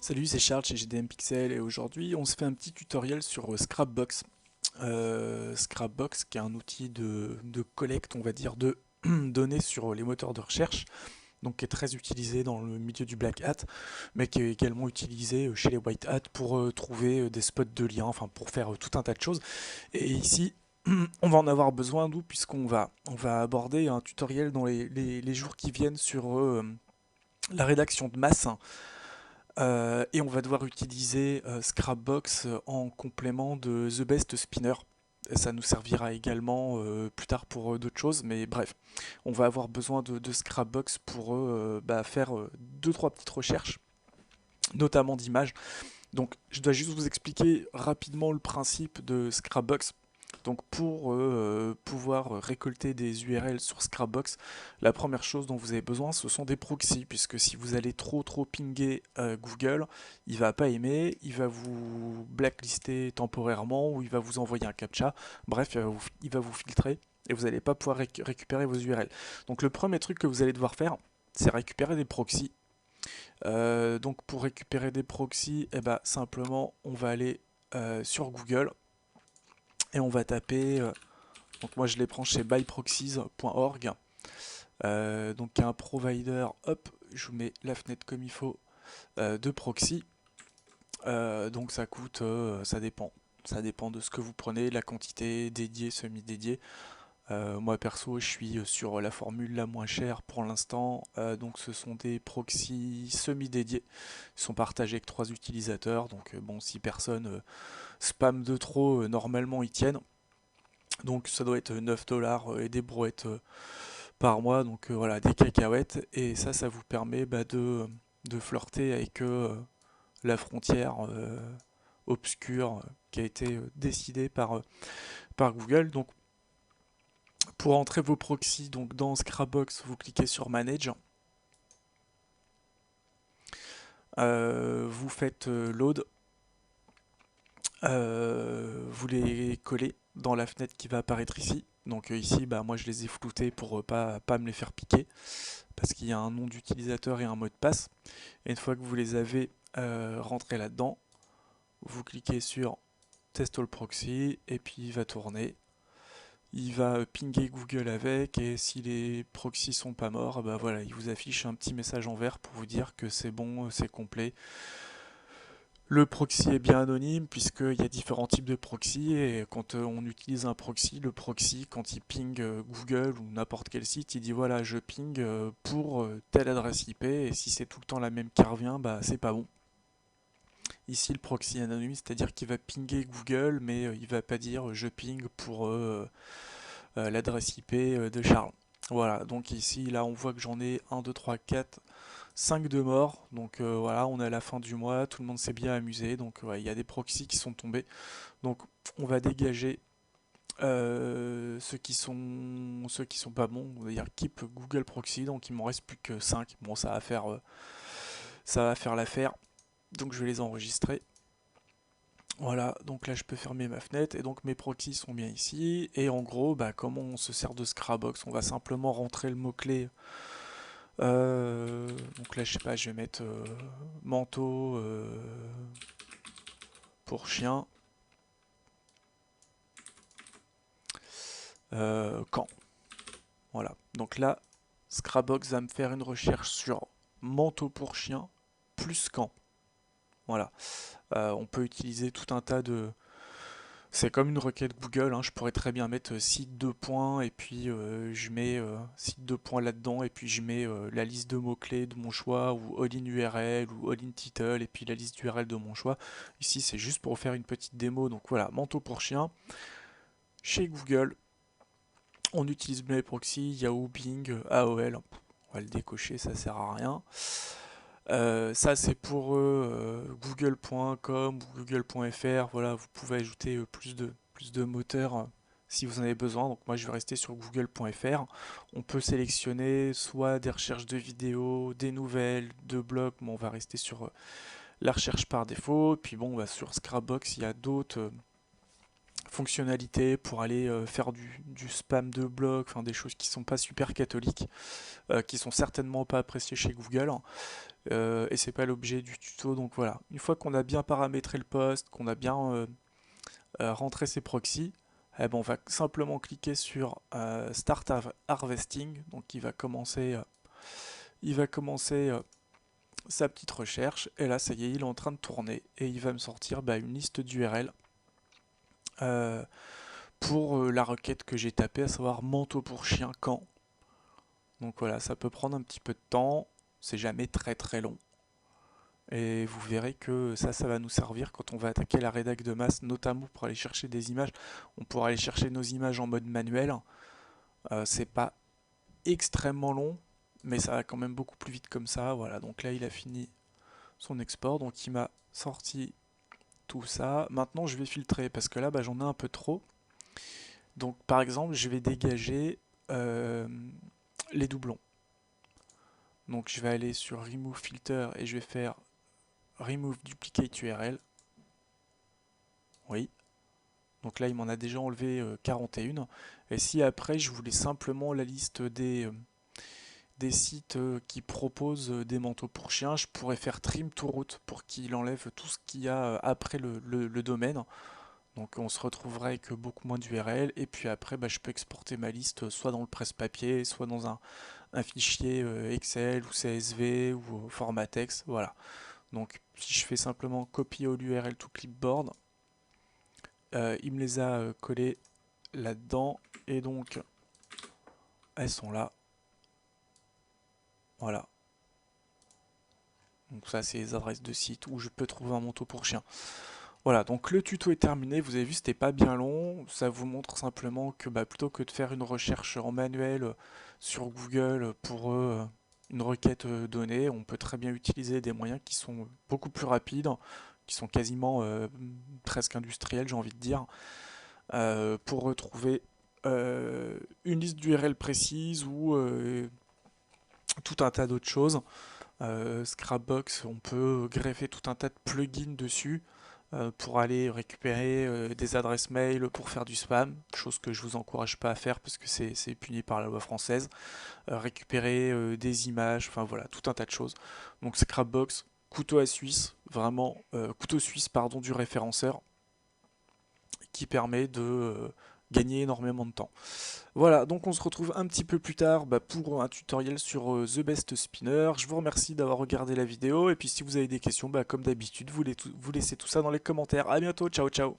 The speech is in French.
Salut, c'est Charles chez GDM Pixel et aujourd'hui on se fait un petit tutoriel sur Scrapbox. Scrapbox qui est un outil de collecte, on va dire, de données sur les moteurs de recherche, donc qui est très utilisé dans le milieu du black hat, mais qui est également utilisé chez les white hat pour trouver des spots de liens, enfin pour faire tout un tas de choses. Et ici, on va en avoir besoin, nous, puisqu'on va aborder un tutoriel dans les jours qui viennent sur la rédaction de masse. Et on va devoir utiliser Scrapbox en complément de The Best Spinner. Et ça nous servira également plus tard pour d'autres choses, mais bref, on va avoir besoin de Scrapbox pour faire deux trois petites recherches, notamment d'images. Donc je dois juste vous expliquer rapidement le principe de Scrapbox. Donc pour pouvoir récolter des URL sur Scrapbox, la première chose dont vous avez besoin, ce sont des proxys, puisque si vous allez trop pinguer Google, il va pas aimer, il va vous blacklister temporairement ou il va vous envoyer un captcha. Bref, il va vous filtrer et vous n'allez pas pouvoir récupérer vos URL. Donc le premier truc que vous allez devoir faire, c'est récupérer des proxys. Donc pour récupérer des proxys, eh ben, simplement on va aller sur Google et on va taper, donc moi je les prends chez buyproxies.org, donc il y a un provider, hop, je vous mets la fenêtre comme il faut, de proxy. Donc ça coûte, ça dépend de ce que vous prenez, la quantité dédiée, semi-dédiée. Moi perso je suis sur la formule la moins chère pour l'instant, donc ce sont des proxys semi-dédiés, ils sont partagés avec 3 utilisateurs, donc bon, si personne spam de trop, normalement ils tiennent. Donc ça doit être 9 dollars et des brouettes par mois, donc voilà, des cacahuètes, et ça vous permet de flirter avec la frontière obscure qui a été décidée par Google. Donc pour entrer vos proxys, donc dans Scrapbox, vous cliquez sur Manage, vous faites Load, vous les collez dans la fenêtre qui va apparaître ici. Donc ici, bah, moi je les ai floutés pour pas me les faire piquer, parce qu'il y a un nom d'utilisateur et un mot de passe. Et une fois que vous les avez rentrés là-dedans, vous cliquez sur Test All Proxy et puis il va tourner. Il va pinguer Google avec, et si les proxys sont pas morts, bah voilà, il vous affiche un petit message en vert pour vous dire que c'est bon, c'est complet. Le proxy est bien anonyme puisqu'il y a différents types de proxy, et quand on utilise un proxy, le proxy, quand il ping Google ou n'importe quel site, il dit voilà, je ping pour telle adresse IP, et si c'est tout le temps la même qui revient, bah c'est pas bon. Ici, le proxy est anonyme, c'est-à-dire qu'il va pinguer Google, mais il va pas dire je ping pour l'adresse IP de Charles. Voilà, donc ici, là, on voit que j'en ai 1, 2, 3, 4, 5 de morts. Donc voilà, on est à la fin du mois, tout le monde s'est bien amusé. Donc ouais, il y a des proxys qui sont tombés. Donc on va dégager ceux qui sont pas bons. On va dire keep Google Proxy. Donc il m'en reste plus que 5. Bon, ça va faire l'affaire. Donc je vais les enregistrer. Voilà, donc là je peux fermer ma fenêtre, et donc mes proxys sont bien ici. Et en gros, bah, comment on se sert de Scrapbox? On va simplement rentrer le mot-clé. Donc là, je sais pas, je vais mettre manteau pour chien, camp. Voilà. Donc là, Scrapbox va me faire une recherche sur manteau pour chien plus camp. Voilà. On peut utiliser tout un tas de. C'est comme une requête Google, hein. Je pourrais très bien mettre site 2 points et puis je mets site 2 points là-dedans, et puis je mets la liste de mots-clés de mon choix, ou all-in URL ou all-in title, et puis la liste d'URL de mon choix. Ici c'est juste pour faire une petite démo. Donc voilà, manteau pour chien. Chez Google, on utilise mes proxys, Yahoo, Bing, AOL. On va le décocher, ça sert à rien. Ça c'est pour google.com ou google.fr. Voilà, vous pouvez ajouter plus de moteurs si vous en avez besoin. Donc moi je vais rester sur google.fr. On peut sélectionner soit des recherches de vidéos, des nouvelles, de blogs. Bon, on va rester sur la recherche par défaut. Puis bon, sur Scrapbox, il y a d'autres fonctionnalités pour aller faire du spam de blog, enfin des choses qui sont pas super catholiques, qui sont certainement pas appréciées chez Google. Et c'est pas l'objet du tuto. Donc voilà, une fois qu'on a bien paramétré le poste, qu'on a bien rentré ses proxys, eh ben, on va simplement cliquer sur Start Harvesting. Donc il va commencer sa petite recherche, et là ça y est, il est en train de tourner et il va me sortir une liste d'URL pour la requête que j'ai tapée, à savoir manteau pour chien quand. Donc voilà, ça peut prendre un petit peu de temps, c'est jamais très très long. Et vous verrez que ça va nous servir quand on va attaquer la rédac de masse, notamment pour aller chercher des images. On pourra aller chercher nos images en mode manuel. C'est pas extrêmement long, mais ça va quand même beaucoup plus vite comme ça. Voilà, donc là il a fini son export, donc il m'a sorti tout ça. Maintenant je vais filtrer parce que là j'en ai un peu trop. Donc par exemple je vais dégager les doublons. Donc je vais aller sur Remove Filter et je vais faire Remove Duplicate URL. Oui. Donc là il m'en a déjà enlevé 41. Et si après je voulais simplement la liste des sites qui proposent des manteaux pour chiens, je pourrais faire trim to route pour qu'il enlève tout ce qu'il y a après le domaine. Donc on se retrouverait avec beaucoup moins d'URL, et puis après je peux exporter ma liste soit dans le presse-papier, soit dans un fichier Excel ou CSV ou au format texte. Voilà. Donc si je fais simplement copier all URL to clipboard, il me les a collées là-dedans, et donc elles sont là. Voilà. Donc ça c'est les adresses de sites où je peux trouver un manteau pour chien. Voilà, donc le tuto est terminé. Vous avez vu, c'était pas bien long. Ça vous montre simplement que plutôt que de faire une recherche en manuel sur Google pour une requête donnée, on peut très bien utiliser des moyens qui sont beaucoup plus rapides, qui sont quasiment presque industriels, j'ai envie de dire, pour retrouver une liste d'URL précise ou tout un tas d'autres choses. Scrapbox, on peut greffer tout un tas de plugins dessus pour aller récupérer des adresses mail pour faire du spam, chose que je vous encourage pas à faire parce que c'est puni par la loi française. Récupérer des images, enfin voilà, tout un tas de choses. Donc Scrapbox, couteau à Suisse, vraiment couteau suisse pardon du référenceur, qui permet de gagner énormément de temps. Voilà, donc on se retrouve un petit peu plus tard pour un tutoriel sur The Best Spinner. Je vous remercie d'avoir regardé la vidéo, et puis si vous avez des questions, comme d'habitude, vous laissez tout ça dans les commentaires. A bientôt, ciao ciao.